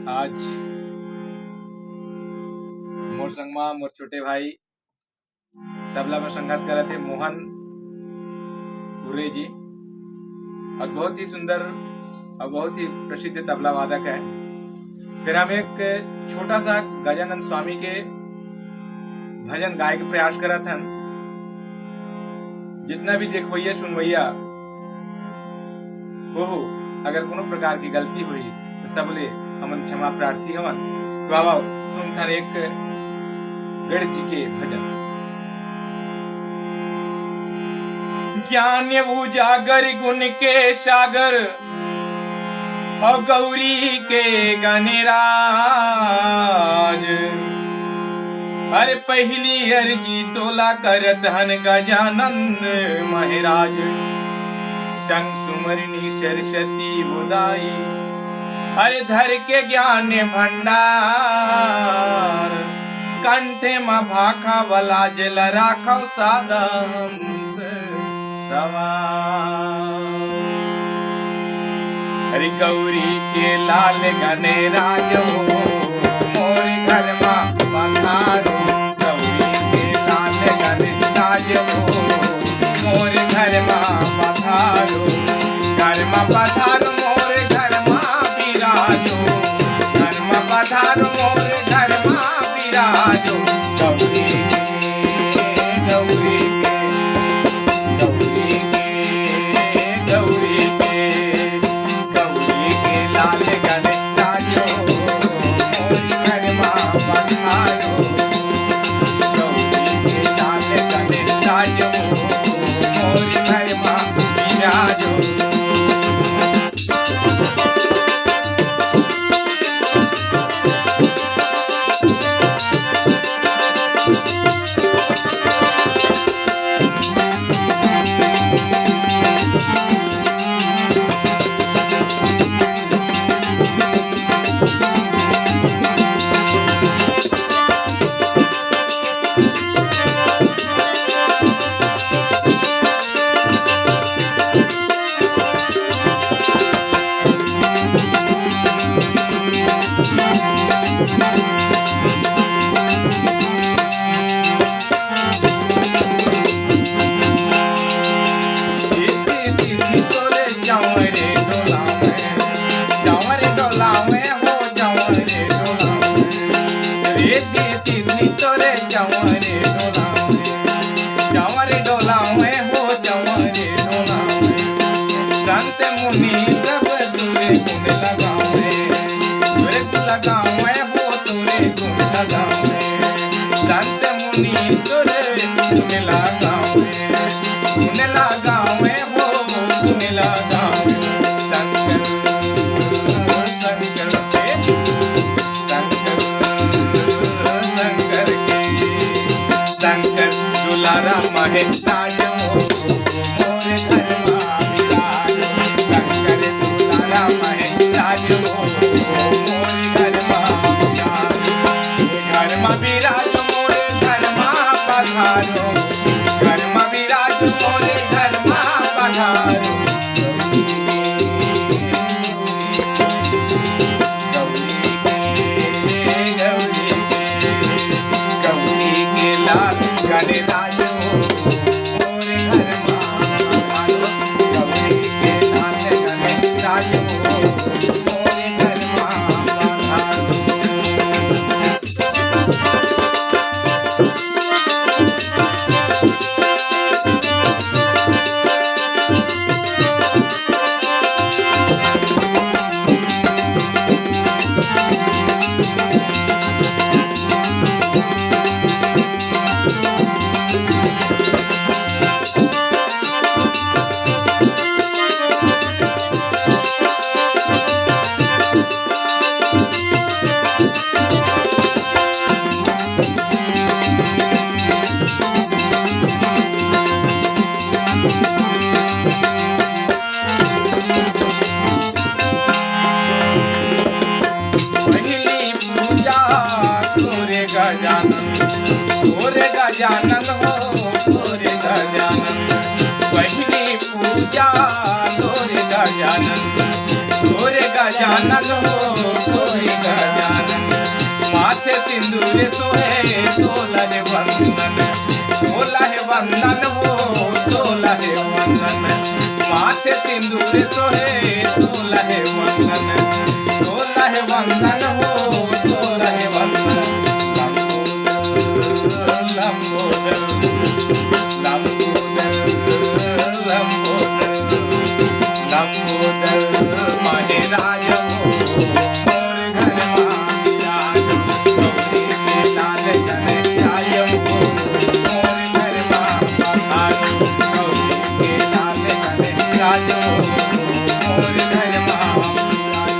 आज मोर संगमा मोर छोटे भाई तबला में संगत करे थे मोहन गुरे जी, और बहुत ही सुंदर और बहुत ही प्रसिद्ध तबला वादक है। फिर हम एक छोटा सा गजानंद स्वामी के भजन गाय के प्रयास करा था। जितना भी देखवैया सुनवैया हो अगर कोनो प्रकार की गलती हुई तो सबले हमन क्षमा प्रार्थी हवन। तो आओ सुनथन एक गणेश जी के भजन। ज्ञान उजागर गुण के सागर और गौरी के गणराज, अरे पहली अर्जी तोला करत हन गजानंद महाराज। संग सुमरनी सरस्वती बुदाई, अरे धर के ज्ञान भंडार। कंठे में भाखा बला जल राखो साधंस सवार। अरे गौरी के लाल गणराज मोर घर में पधारो। गौरी के लाल गणराज मोर घर में पधारो। घर में पधारो मोर घर में बिराजो। घर में पधारो मोर घर में बिराजो। गौरी गौरी गौरी के गौरी के लाल गणराजो मोर घर में पधारो। गौरी के लाल गणराजो मोर घर में बिराजो। संत मुनि सब तुरे गुण लगावे, तुरे गुण लगावे हो तुरे गुण लगावे। संत मुनि तुरे गुण लगावे, गुण लगावे हो गुण लगावे। शंकर शंकर के शंकर शंकर के शंकर दुलारा महताज मोर घर में बिराजो। शंकर दुलारा महताज मोर घर में बिराजो। घर में बिराजो मोर घर में पधारो। घर में बिराजो मोर घर में पधारो। गौरी के लाल गणराज मोर घर में पधारो। गौरी के लाल गणराज मोर घर में पधारो। गजानन हो तोरे गजानन, पहली पूजा तोरे गजानन, तोरे गजानन हो तोरे गजानन। सिंदूर सोहे तोला है वंदन, तोला है वंदन हो तोला है वंदन, माथे सिंदूर सोहे तोला है वंदन, तोला है वंदन हो तोला है वंदन। लंबोदर लंबोदर लंबोदर लंबोदर महाराज हो मोर घर महाराज, गौरी के लाल कने जायम हो मोर घर महाराज, गौरी के लाल कने जायम हो मोर घर महाराज,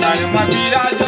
घर में विराज